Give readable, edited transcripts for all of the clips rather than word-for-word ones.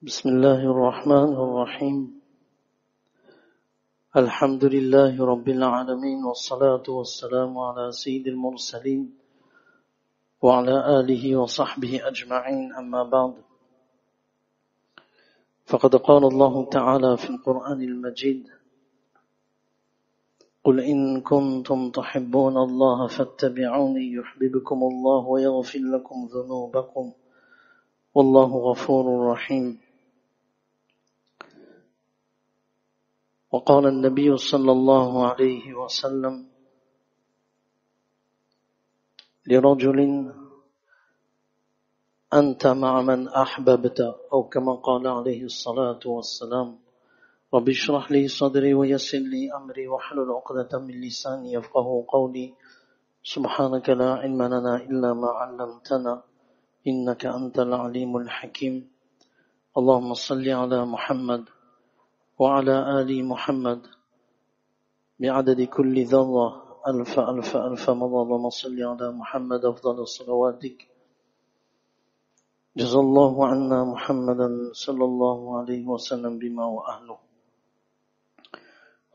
بسم الله الرحمن الرحيم الحمد لله رب العالمين والصلاة والسلام على سيد المرسلين وعلى آله وصحبه أجمعين أما بعد فقد قال الله تعالى في القرآن المجيد قل إن كنتم تحبون الله فاتبعوني يحببكم الله ويغفر لكم ذنوبكم والله غفور رحيم وقال النبي صلى الله عليه وسلم لرجل أنت مع من أحببت أو كما قال عليه الصلاة والسلام رب اشرح لي صدري ويسر لي أمري واحلل عقدة من لساني يفقهوا قولي سبحانك لا علم لنا إلا ما علمتنا إنك أنت العليم الحكيم اللهم صل على محمد وعلى آل محمد بعدد كل ذرة ألف ألف ألف مرة اللهم صل على محمد أفضل صلواتك جزا الله عنا محمدا صلى الله عليه وسلم بما وأهله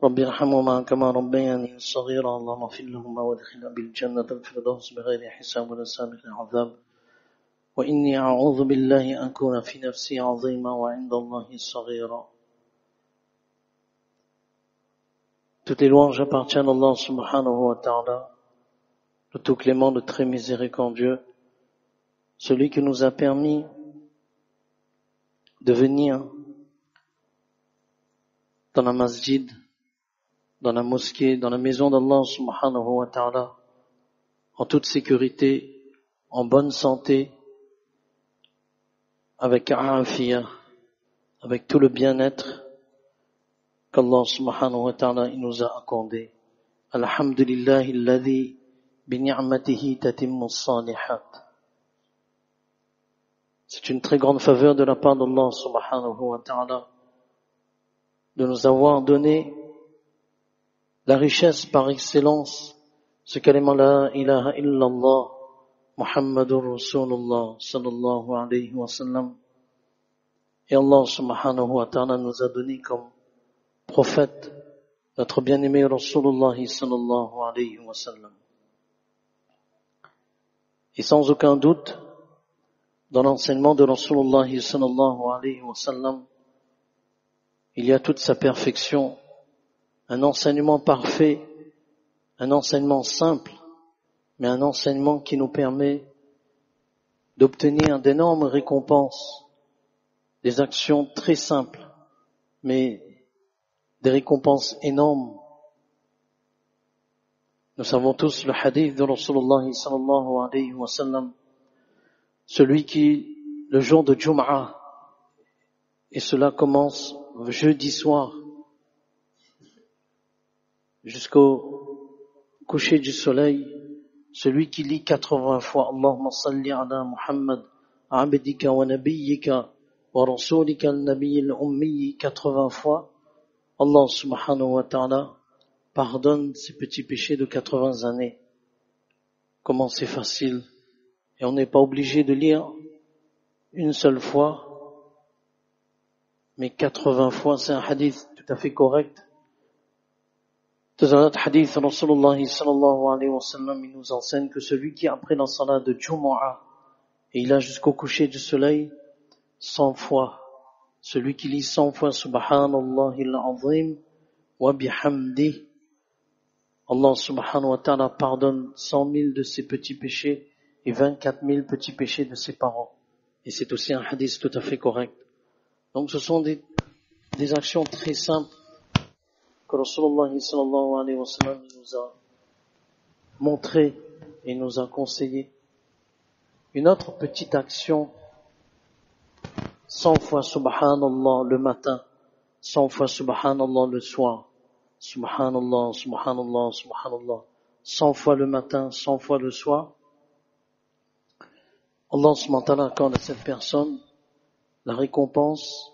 رب ارحمهما كما ربياني صغيرا اللهم اغفر لهما وادخلنا بالجنة الفردوس بغير حساب ولا سابق عذاب وإني أعوذ بالله أن أكون في نفسي عظيما وعند الله صغيرا. Toutes les louanges appartiennent à Allah subhanahu wa ta'ala, le tout clément, le très miséricordieux, celui qui nous a permis de venir dans la masjid, dans la mosquée, dans la maison d'Allah subhanahu wa ta'ala, en toute sécurité, en bonne santé, avec afiyah, avec tout le bien-être qu'Allah subhanahu wa ta'ala nous a accordé. Alhamdulillahi alladhi bi ni'matihi tatimmu as-salihat. C'est une très grande faveur de la part d'Allah subhanahu wa ta'ala de nous avoir donné la richesse par excellence, ce kalima la ilaha illallah Muhammadur Rasulullah sallallahu alayhi wa sallam. Et Allah subhanahu wa ta'ala nous a donné comme prophète notre bien-aimé Rasulullah sallallahu alayhi wa sallam. Et sans aucun doute, dans l'enseignement de Rasulullah sallallahu alayhi wa sallam, il y a toute sa perfection, un enseignement parfait, un enseignement simple, mais un enseignement qui nous permet d'obtenir d'énormes récompenses, des actions très simples, mais des récompenses énormes. Nous savons tous le hadith de Rasulullah sallallahu alayhi wa sallam, celui qui, le jour de Jum'ah, et cela commence jeudi soir, jusqu'au coucher du soleil, celui qui lit 80 fois Allahumma salli ala Muhammad, abdika wa nabiyyika wa rasulika al-nabiyyi al-ummi 80 fois, Allah subhanahu wa ta'ala pardonne ses petits péchés de 80 années. Comment c'est facile. Et on n'est pas obligé de lire une seule fois, mais 80 fois, c'est un hadith tout à fait correct. Dans un autre hadith, Rasulullah sallallahu alayhi wa sallam, il nous enseigne que celui qui après la salat de Jumu'ah, et il a jusqu'au coucher du soleil, 100 fois, celui qui lit 100 fois Subhanallahil azim wa bihamdih, Allah subhanahu wa ta'ala pardonne 100 000 de ses petits péchés et 24 000 petits péchés de ses parents. Et c'est aussi un hadith tout à fait correct. Donc ce sont des actions très simples que Rasulullah sallallahu alayhi wa sallam nous a montré et nous a conseillé. Une autre petite action, 100 fois Subhanallah le matin, 100 fois Subhanallah le soir, Subhanallah, Subhanallah, Subhanallah, 100 fois le matin, 100 fois le soir. Allah subhanahu wa ta'ala accorde à cette personne la récompense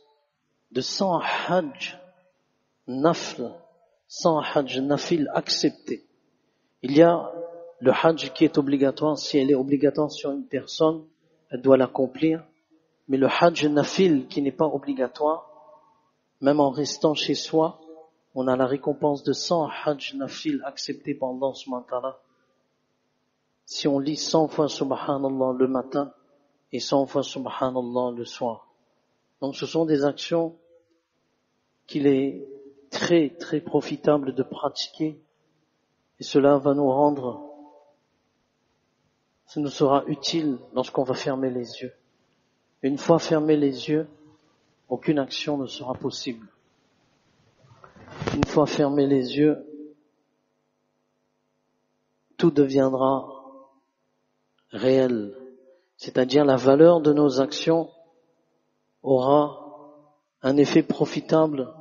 de 100 hajj nafl, 100 hajj nafil acceptés. Il y a le hajj qui est obligatoire, si elle est obligatoire sur une personne, elle doit l'accomplir. Mais le hajj nafil qui n'est pas obligatoire, même en restant chez soi, on a la récompense de 100 hajj nafil acceptés par Allah subhanahu wa ta'ala. Si on lit 100 fois subhanallah le matin et 100 fois subhanallah le soir. Donc ce sont des actions qu'il est très très profitable de pratiquer et cela va nous rendre, ça nous sera utile lorsqu'on va fermer les yeux. Une fois fermés les yeux, aucune action ne sera possible. Une fois fermés les yeux, tout deviendra réel. C'est-à-dire la valeur de nos actions aura un effet profitable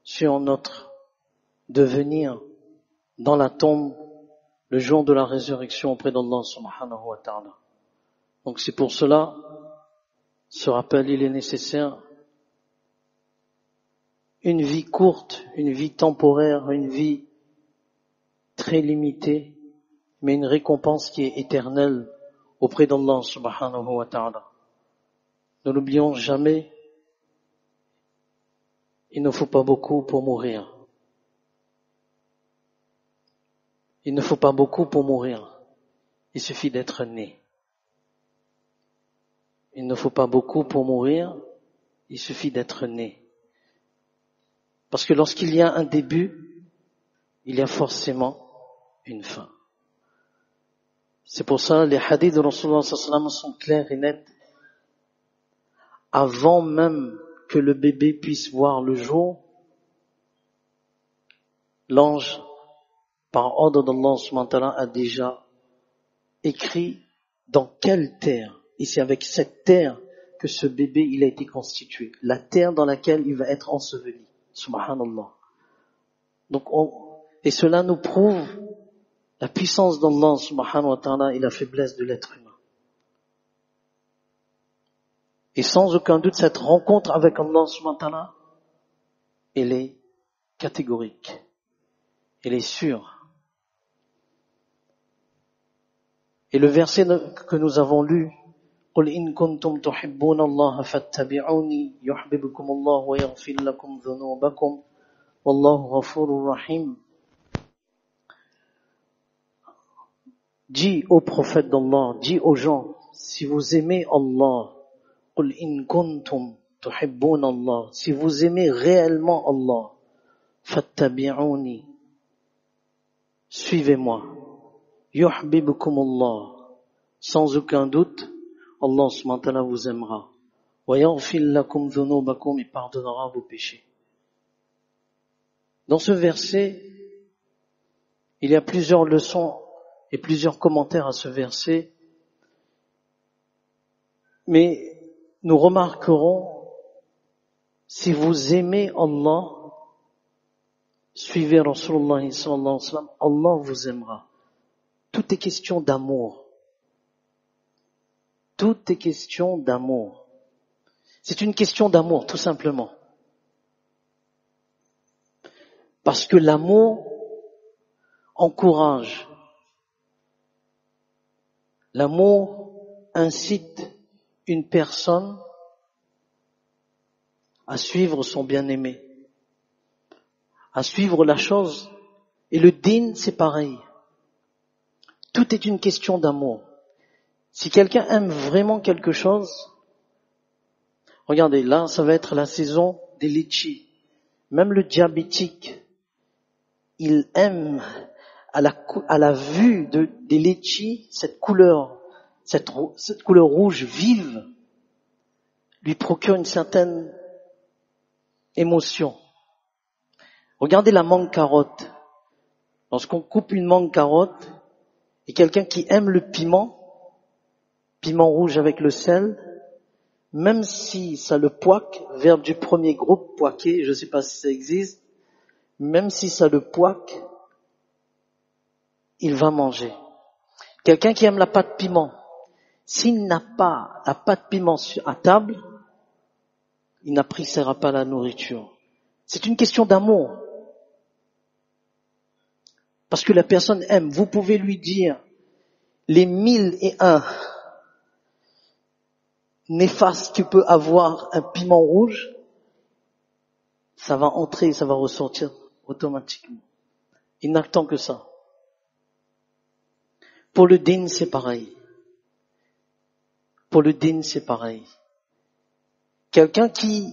sur notre devenir dans la tombe le jour de la résurrection auprès d'Allah subhanahu wa ta'ala. Donc c'est pour cela, ce rappel il est nécessaire. Une vie courte, une vie temporaire, une vie très limitée, mais une récompense qui est éternelle auprès d'Allah subhanahu wa ta'ala. Ne l'oublions jamais, il ne faut pas beaucoup pour mourir. Il ne faut pas beaucoup pour mourir. Il suffit d'être né. Il ne faut pas beaucoup pour mourir. Il suffit d'être né. Parce que lorsqu'il y a un début, il y a forcément une fin. C'est pour ça les hadiths de Rasulullah sallallahu alayhi wa sallam sont clairs et nets. Avant même que le bébé puisse voir le jour, l'ange, par ordre d'Allah subhanahu wa ta'ala, a déjà écrit dans quelle terre, et c'est avec cette terre que ce bébé il a été constitué, la terre dans laquelle il va être enseveli. Subhanallah. Donc et cela nous prouve la puissance d'Allah subhanahu wa ta'ala et la faiblesse de l'être humain. Et sans aucun doute, cette rencontre avec Allah subhanahu wa ta'ala, elle est catégorique. Elle est sûre. Et le verset que nous avons lu, قُلْ إِن كُنْتُمْ تُحِبُّونَ اللَّهَ فَاتَّبِعُونِي يُحْبِبْكُمُ اللَّهُ وَيَغْفِرْ لَكُمْ ذُنُوبَكُمْ وَاللَّهُ غَفُورٌ رَحِيمٌ. Dis aux prophètes d'Allah, dis aux gens, si vous aimez Allah, قُلْ إِن كُنْتُمْ تُحِبُّونَ اللَّهَ, si vous aimez réellement Allah, فَاتَّبِعُونِي, suivez-moi. Yuhbibkumullah, sans aucun doute, Allah subhanahu wa ta'ala vous aimera. Wa yaghfir lakum dhunubakum, il pardonnera vos péchés. Dans ce verset, il y a plusieurs leçons et plusieurs commentaires à ce verset, mais nous remarquerons, si vous aimez Allah, suivez Rasulullah sallallahu alayhi wa sallam, Allah vous aimera. Tout est question d'amour. Tout est question d'amour. C'est une question d'amour, tout simplement. Parce que l'amour encourage. L'amour incite une personne à suivre son bien-aimé, à suivre la chose. Et le din, c'est pareil. Tout est une question d'amour. Si quelqu'un aime vraiment quelque chose, regardez, là, ça va être la saison des litchis. Même le diabétique, il aime à la vue des litchis, cette couleur rouge vive, lui procure une certaine émotion. Regardez la mangue carotte. Lorsqu'on coupe une mangue carotte, et quelqu'un qui aime le piment rouge avec le sel, même si ça le poique, verbe du premier groupe, poiquer, je ne sais pas si ça existe, même si ça le poique, il va manger. Quelqu'un qui aime la pâte piment, s'il n'a pas la pâte piment à table, il n'appréciera pas la nourriture. C'est une question d'amour. Parce que la personne aime. Vous pouvez lui dire les 1001 néfaste que peut avoir un piment rouge, ça va entrer, ça va ressortir automatiquement. Il n'attend que ça. Pour le din, c'est pareil. Pour le din, c'est pareil. Quelqu'un qui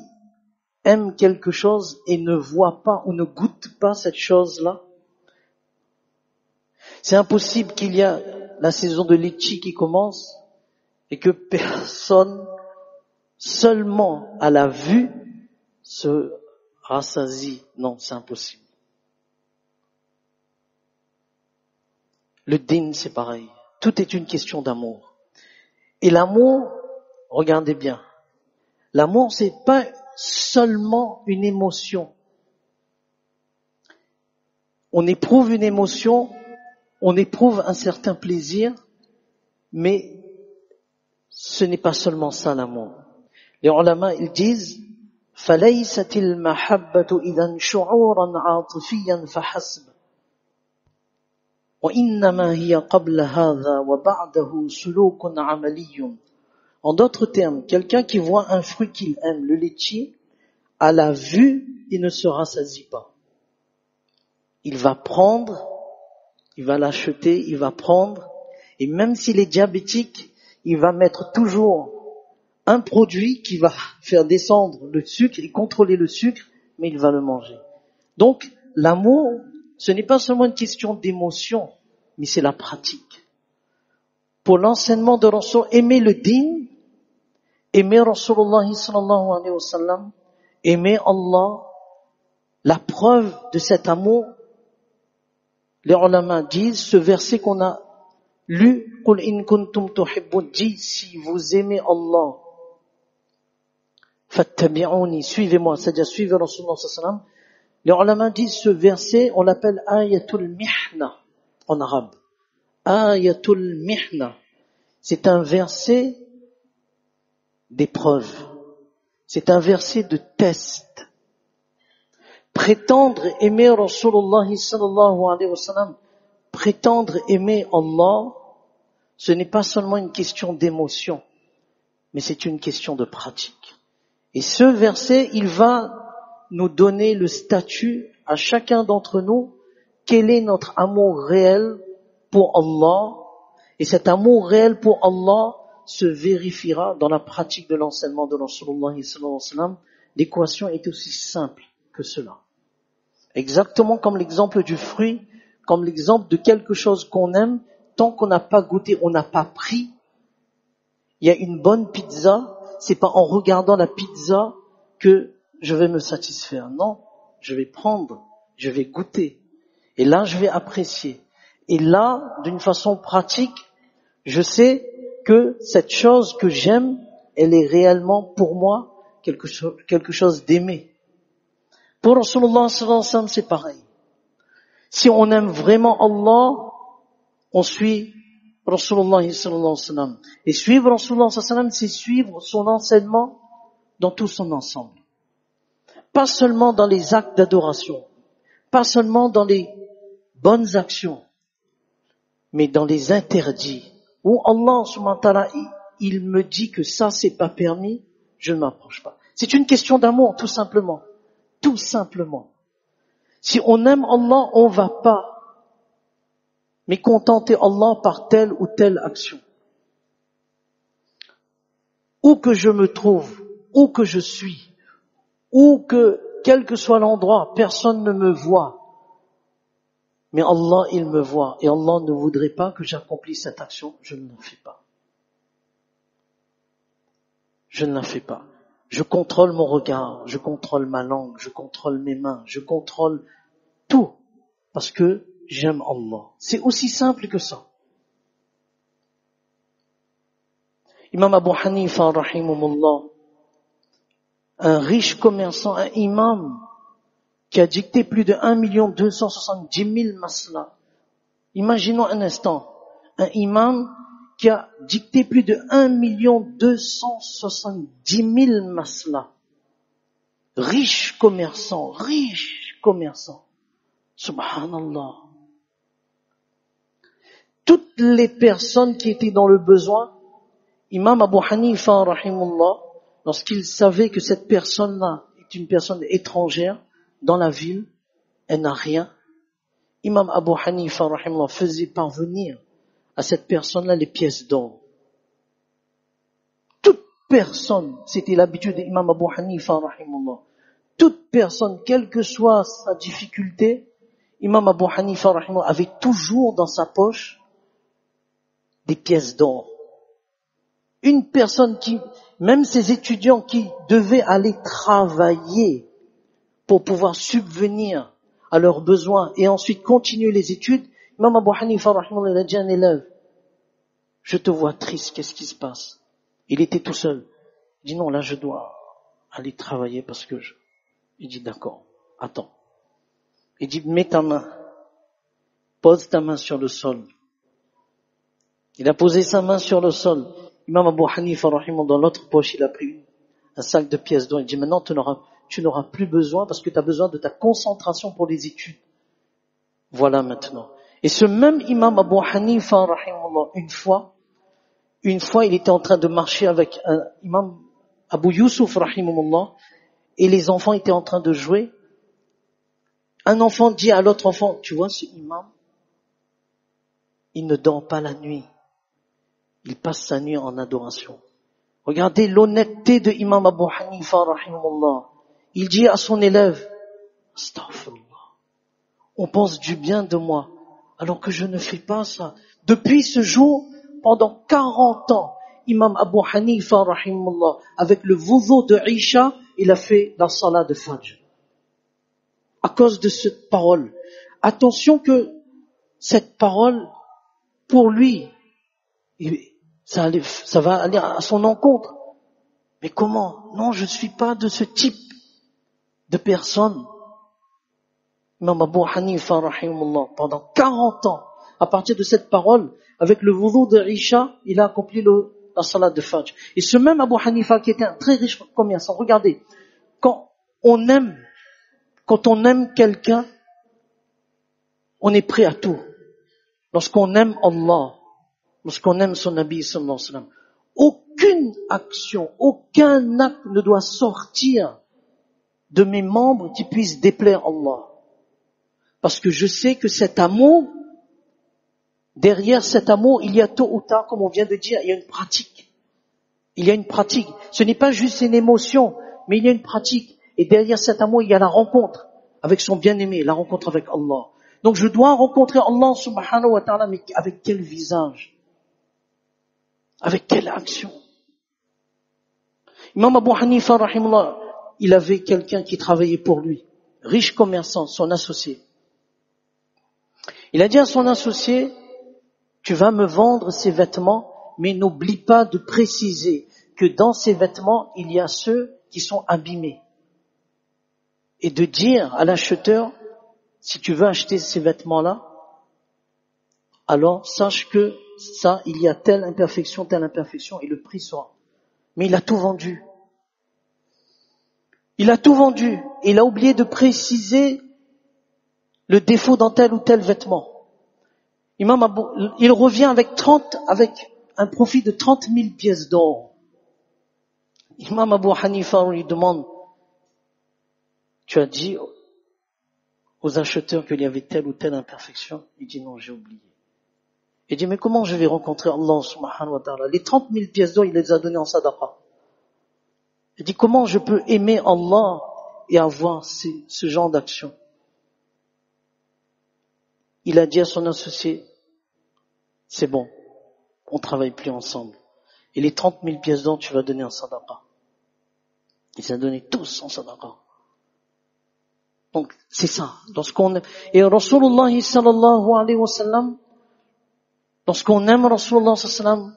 aime quelque chose et ne voit pas ou ne goûte pas cette chose-là, c'est impossible qu'il y a la saison de litchi qui commence et que personne, seulement à la vue, se rassasie. Non, c'est impossible. Le din, c'est pareil. Tout est une question d'amour. Et l'amour, regardez bien, l'amour, c'est pas seulement une émotion. On éprouve une émotion, on éprouve un certain plaisir, mais ce n'est pas seulement ça l'amour. Les ulama, ils disent فَلَيْسَتِ الْمَحَبَّةُ إِذًا شُعُورًا عَاطِفِيًّا فَحَسْبَ وَإِنَّمَا هِيَ قَبْلَ هَذَا وَبَعْدَهُ سُلُوكٌ عَمَلِيٌّ. En d'autres termes, quelqu'un qui voit un fruit qu'il aime, le litchi, à la vue, il ne se rassasie pas. Il va prendre, il va l'acheter, il va prendre, et même s'il est diabétique, il va mettre toujours un produit qui va faire descendre le sucre et contrôler le sucre, mais il va le manger. Donc, l'amour, ce n'est pas seulement une question d'émotion, mais c'est la pratique. Pour l'enseignement de Rasul, aimer le din, aimer Rasulullah sallallahu alayhi wa sallam, aimer Allah, la preuve de cet amour, les ulama disent, ce verset qu'on a lu, Qul in kuntum tuhibbun, dit, si vous aimez Allah, fattabi'uni, suivez-moi, c'est-à-dire suivez Rasulullah sallallahu alayhi wa sallam. Les ulama disent, ce verset, on l'appelle ayatul mihna en arabe. Ayatul mihna. C'est un verset d'épreuve. C'est un verset de test. Prétendre aimer Rasulullah sallallahu alayhi wa sallam, prétendre aimer Allah, ce n'est pas seulement une question d'émotion, mais c'est une question de pratique. Et ce verset, il va nous donner le statut à chacun d'entre nous, quel est notre amour réel pour Allah, et cet amour réel pour Allah se vérifiera dans la pratique de l'enseignement de Rasulullah sallallahu alayhi wa sallam. L'équation est aussi simple que cela. Exactement comme l'exemple du fruit, comme l'exemple de quelque chose qu'on aime, tant qu'on n'a pas goûté, on n'a pas pris. Il y a une bonne pizza, c'est pas en regardant la pizza que je vais me satisfaire. Non, je vais prendre, je vais goûter. Et là, je vais apprécier. Et là, d'une façon pratique, je sais que cette chose que j'aime, elle est réellement pour moi quelque chose d'aimé. Pour Rasulullah sallallahu alayhi wa sallam, c'est pareil. Si on aime vraiment Allah, on suit Rasulullah sallallahu alayhi wa sallam. Et suivre Rasulullah sallallahu alayhi wa sallam, c'est suivre son enseignement dans tout son ensemble. Pas seulement dans les actes d'adoration, pas seulement dans les bonnes actions, mais dans les interdits. Où Allah subhanahu wa ta'ala, il me dit que ça c'est pas permis, je ne m'approche pas. C'est une question d'amour, tout simplement. Tout simplement. Si on aime Allah, on va pas mécontenter Allah par telle ou telle action. Où que je me trouve, où que je suis, ou que, quel que soit l'endroit, personne ne me voit. Mais Allah, il me voit. Et Allah ne voudrait pas que j'accomplisse cette action. Je ne la fais pas. Je ne la fais pas. Je contrôle mon regard, je contrôle ma langue, je contrôle mes mains, je contrôle tout. Parce que j'aime Allah. C'est aussi simple que ça. Imam Abu Hanifa, rahimahullah, un riche commerçant, un imam, qui a dicté plus de 1 270 000 maslas. Imaginons un instant, un imam qui a dicté plus de 1 270 000 maslas. Riche commerçant. Subhanallah. Toutes les personnes qui étaient dans le besoin, Imam Abu Hanifa, rahimullah, lorsqu'il savait que cette personne-là est une personne étrangère dans la ville, elle n'a rien, Imam Abu Hanifa, rahimullah, faisait parvenir à cette personne-là les pièces d'or. Toute personne, c'était l'habitude d'Imam Abu Hanifa, rahimullah, toute personne, quelle que soit sa difficulté, Imam Abu Hanifa, rahimullah, avait toujours dans sa poche des pièces d'or. Une personne qui, même ces étudiants qui devaient aller travailler pour pouvoir subvenir à leurs besoins et ensuite continuer les études, Imam Abu Hanifa, rahimahullah, il a dit à un élève, je te vois triste, qu'est-ce qui se passe? Il était tout seul. Il dit non, là je dois aller travailler parce que Il dit d'accord, attends. Il dit mets ta main, pose ta main sur le sol. Il a posé sa main sur le sol. Imam Abu Hanifa, rahimahullah, dans l'autre poche, il a pris un sac de pièces d'or. Il dit maintenant tu n'auras plus besoin parce que tu as besoin de ta concentration pour les études. Voilà maintenant. Et ce même Imam Abu Hanifa, rahimahullah, une fois, il était en train de marcher avec un Imam Abu Yusuf, rahimahullah, et les enfants étaient en train de jouer. Un enfant dit à l'autre enfant, tu vois ce imam, il ne dort pas la nuit. Il passe sa nuit en adoration. Regardez l'honnêteté de Imam Abu Hanifa, rahimahullah. Il dit à son élève, astaghfirullah, on pense du bien de moi, alors que je ne fais pas ça. Depuis ce jour, pendant 40 ans, Imam Abu Hanifa, rahimahullah, avec le wudu de Isha, il a fait la salat de Fajr. À cause de cette parole. Attention que cette parole, pour lui, ça va aller à son encontre. Mais comment? Non, je ne suis pas de ce type de personne. Imam Abu Hanifa, rahimahullah, pendant 40 ans, à partir de cette parole, avec le wudu de Isha, il a accompli la salat de Fajr. Et ce même Abu Hanifa, qui était un très riche commerçant, regardez, quand on aime quelqu'un, on est prêt à tout. Lorsqu'on aime Allah, lorsqu'on aime son Nabi sallallahu alayhi wa sallam, aucune action, aucun acte ne doit sortir de mes membres qui puisse déplaire Allah. Parce que je sais que cet amour, derrière cet amour, il y a tôt ou tard, comme on vient de dire, il y a une pratique. Il y a une pratique. Ce n'est pas juste une émotion, mais il y a une pratique. Et derrière cet amour, il y a la rencontre avec son bien-aimé, la rencontre avec Allah. Donc je dois rencontrer Allah subhanahu wa ta'ala, mais avec quel visage? Avec quelle action? Imam Abu Hanifa, rahimahullah, il avait quelqu'un qui travaillait pour lui, riche commerçant, son associé. Il a dit à son associé, tu vas me vendre ces vêtements, mais n'oublie pas de préciser que dans ces vêtements, il y a ceux qui sont abîmés. Et de dire à l'acheteur, si tu veux acheter ces vêtements-là, alors sache que ça, il y a telle imperfection, et le prix sera. Mais il a tout vendu. Il a tout vendu. Et il a oublié de préciser le défaut dans tel ou tel vêtement. Il revient avec un profit de 30 000 pièces d'or. Imam Abu Hanifa lui demande, tu as dit aux acheteurs qu'il y avait telle ou telle imperfection? Il dit non, j'ai oublié. Il dit mais comment je vais rencontrer Allah subhanahu wa ta'ala? Les 30 000 pièces d'or, il les a données en sadaqa. Il dit comment je peux aimer Allah et avoir ce genre d'action? Il a dit à son associé, c'est bon, on travaille plus ensemble. Et les 30 000 pièces d'or, tu vas donner en sadaqa. Il les a donnés tous en sadaqa. Donc, c'est ça. Et Rasulullah sallallahu alayhi wa sallam, lorsqu'on aime Rasulullah sallallahu alayhi wa sallam,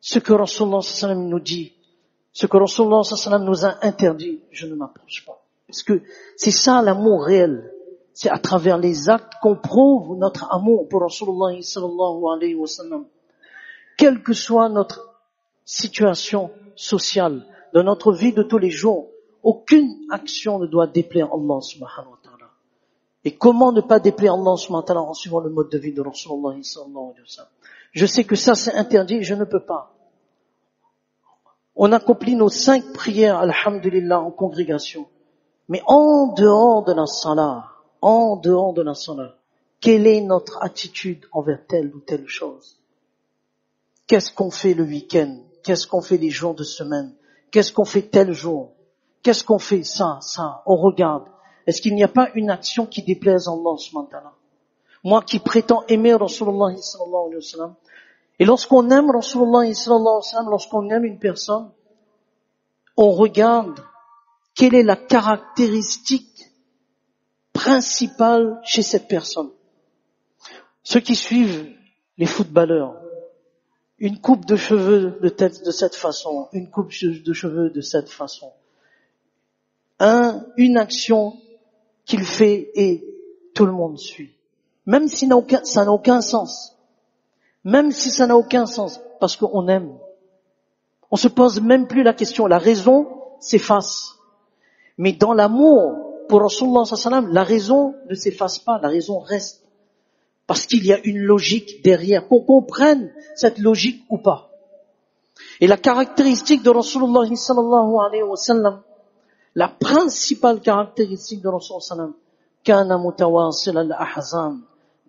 ce que Rasulullah sallallahu alayhi wa sallam nous dit, ce que Rasulullah sallallahu alayhi wa sallam nous a interdit, je ne m'approche pas. Parce que c'est ça l'amour réel. C'est à travers les actes qu'on prouve notre amour pour Rasulullah sallallahu alayhi wa sallam. Quelle que soit notre situation sociale, dans notre vie de tous les jours, aucune action ne doit déplaire Allah subhanahu wa ta'ala. Et comment ne pas déplaire Allah subhanahu wa ta'ala en suivant le mode de vie de Rasulullah sallallahu alayhi wa sallam? Je sais que ça c'est interdit, je ne peux pas. On accomplit nos 5 prières, alhamdulillah, en congrégation. Mais en dehors de la salat, quelle est notre attitude envers telle ou telle chose? Qu'est-ce qu'on fait le week-end? Qu'est-ce qu'on fait les jours de semaine? Qu'est-ce qu'on fait tel jour? Qu'est-ce qu'on fait ça? On regarde. Est-ce qu'il n'y a pas une action qui déplaise à Allah subhanahu wa ta'ala? Moi qui prétends aimer Rasulullah sallallahu alayhi wa sallam, et lorsqu'on aime Rasulullah sallallahu alayhi wa sallam, lorsqu'on aime une personne, on regarde quelle est la caractéristique principale chez cette personne. Ceux qui suivent les footballeurs, une coupe de cheveux de tête de cette façon, une coupe de cheveux de cette façon. Une action qu'il fait et tout le monde suit. Même si ça n'a aucun sens. Même si ça n'a aucun sens, parce qu'on aime. On se pose même plus la question. La raison s'efface. Mais dans l'amour pour Rasulullah sallallahu alayhi wa sallam, la raison ne s'efface pas, la raison reste. Parce qu'il y a une logique derrière, qu'on comprenne cette logique ou pas. Et la caractéristique de Rasulullah sallallahu alayhi wa sallam, la principale caractéristique de Rasulullah sallallahu alayhi wa sallam, كان متواصل الأحزان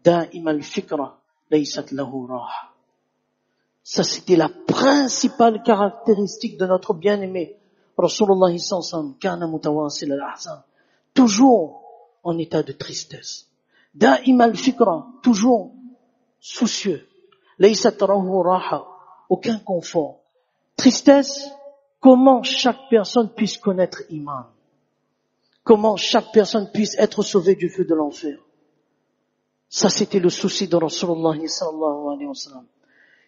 دائم الفكرة ليست له راحة. Ça c'était la principale caractéristique de notre bien-aimé Rasulullah sallallahu alayhi wa sallam, كان متواصل الأحزان, toujours en état de tristesse. دائم الفكرة, toujours soucieux. ليست له راحة, aucun confort. Tristesse, comment chaque personne puisse connaître Iman. Comment chaque personne puisse être sauvée du feu de l'enfer. Ça, c'était le souci de Rasulullah sallallahu alayhi wa sallam.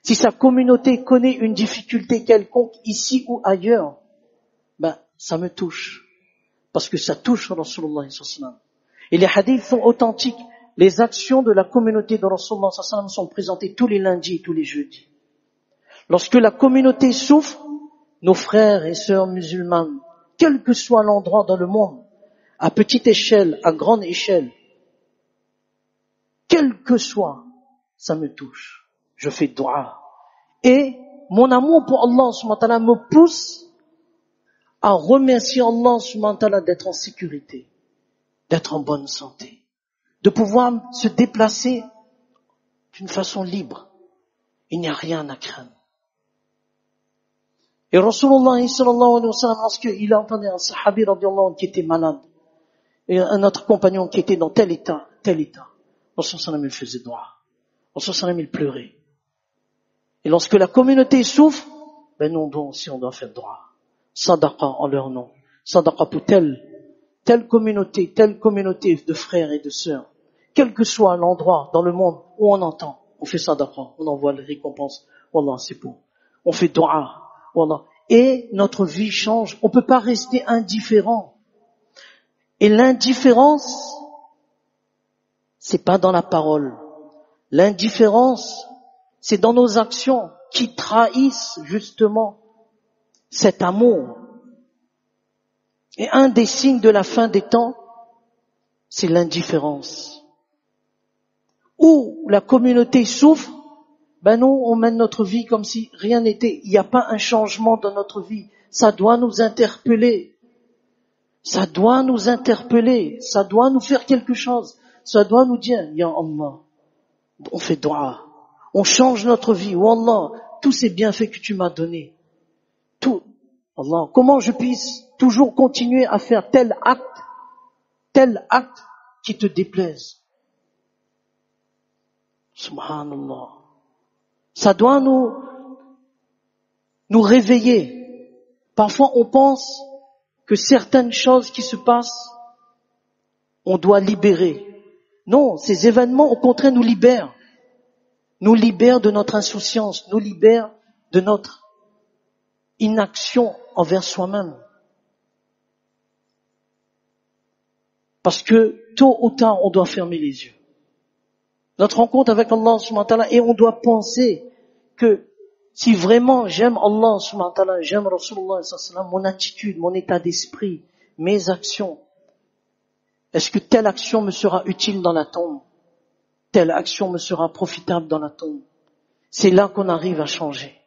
Si sa communauté connaît une difficulté quelconque ici ou ailleurs, ça me touche. Parce que ça touche Rasulullah sallallahu alayhi wa sallam. Et les hadiths sont authentiques. Les actions de la communauté de Rasulullah sallallahu alayhi wa sallam sont présentées tous les lundis et tous les jeudis. Lorsque la communauté souffre, nos frères et sœurs musulmanes, quel que soit l'endroit dans le monde, à petite échelle, à grande échelle, quel que soit, ça me touche. Je fais dua. Et mon amour pour Allah subhanahu wa ta'ala me pousse à remercier Allah subhanahu wa ta'ala d'être en sécurité, d'être en bonne santé, de pouvoir se déplacer d'une façon libre. Il n'y a rien à craindre. Et Rasulullah sallallahu alayhi wa sallam, lorsqu'il a entendu un sahabi radiallahu anhu qui était malade, et un autre compagnon qui était dans tel état, Rasulullah sallallahu alayhi wa sallam, il faisait dua. Rasulullah sallallahu alayhi wa sallam, il pleurait. Et lorsque la communauté souffre, nous aussi on doit faire dua. Sadaqa en leur nom. Sadaqa pour telle communauté de frères et de sœurs. Quel que soit l'endroit dans le monde où on entend, on fait sadaqa, on envoie les récompenses. Wallah, c'est beau. On fait dua. Wallah. Et notre vie change. On peut pas rester indifférent. Et l'indifférence, c'est pas dans la parole. L'indifférence, c'est dans nos actions qui trahissent justement cet amour. Et un des signes de la fin des temps, c'est l'indifférence. Où la communauté souffre, nous, on mène notre vie comme si rien n'était. Il n'y a pas un changement dans notre vie. Ça doit nous interpeller. Ça doit nous interpeller. Ça doit nous faire quelque chose. Ça doit nous dire, Ya Allah, on fait dua. On change notre vie. Oh Allah, tous ces bienfaits que tu m'as donnés. Tout. Allah, comment je puisse toujours continuer à faire tel acte qui te déplaise. Subhanallah. Ça doit nous réveiller. Parfois on pense que certaines choses qui se passent, on doit libérer. Non, ces événements au contraire nous libèrent. Nous libèrent de notre insouciance, nous libèrent de notre inaction envers soi-même. Parce que tôt ou tard, on doit fermer les yeux. Notre rencontre avec Allah subhanahu wa ta'ala, et on doit penser que si vraiment j'aime Allah subhanahu wa ta'ala, j'aime Rasulullah sallallahu alayhi wa sallam, mon attitude, mon état d'esprit, mes actions, est-ce que telle action me sera utile dans la tombe? Telle action me sera profitable dans la tombe? C'est là qu'on arrive à changer.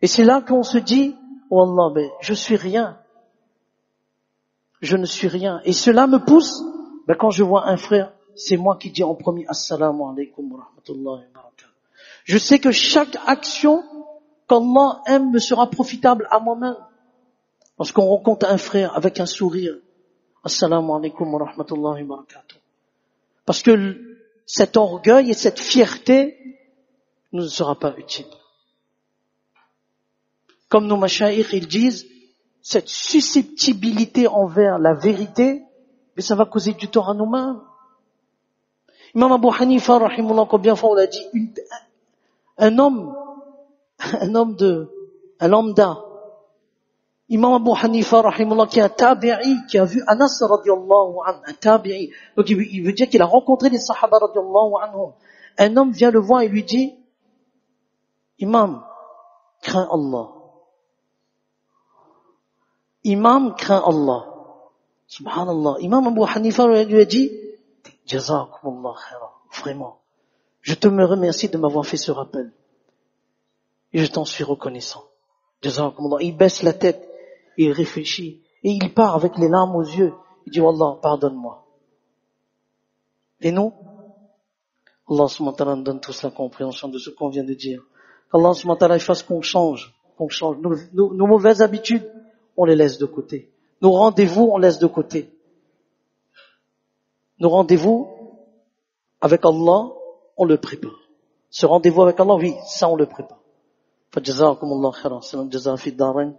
Et c'est là qu'on se dit, oh Allah, mais je suis rien. Je ne suis rien. Et cela me pousse, quand je vois un frère, c'est moi qui dis en premier, Assalamu alaikum wa rahmatullahi wa barakatuh. Je sais que chaque action qu'Allah aime me sera profitable à moi-même. Lorsqu'on rencontre un frère avec un sourire, Assalamu alaikum wa rahmatullahi wa barakatuh. Parce que cet orgueil et cette fierté ne sera pas utile. Comme nos mashayikh, ils disent, cette susceptibilité envers la vérité, mais ça va causer du tort à nous-mêmes. Imam Abu Hanifa, rahimahullah, combien de fois on l'a dit, un lambda. Imam Abu Hanifa, rahimahullah, qui est un tabi'i, qui a vu Anas, radiallahu anhu, un tabi'i. Donc il veut dire qu'il a rencontré les sahaba, radiallahu anhum. Un homme vient le voir et lui dit, Imam, crains Allah. Imam, crains Allah. Subhanallah. Imam Abu Hanifa lui a dit, Jazakumullah khaira. Vraiment. Je te me remercie de m'avoir fait ce rappel. Et je t'en suis reconnaissant. Jazakumullah. Il baisse la tête, il réfléchit, et il part avec les larmes aux yeux. Il dit, Wallah, pardonne-moi. Et nous, Allah subhanahu wa ta'ala nous donne tous la compréhension de ce qu'on vient de dire. Qu'Allah subhanahu wa ta'ala fasse qu'on change. Nos mauvaises habitudes, on les laisse de côté. Nos rendez-vous, on laisse de côté. Nos rendez-vous avec Allah, on le prépare. Ce rendez-vous avec Allah, oui, ça on le prépare. فجزاكم الله خيرا. سلام جزاء في الدارين.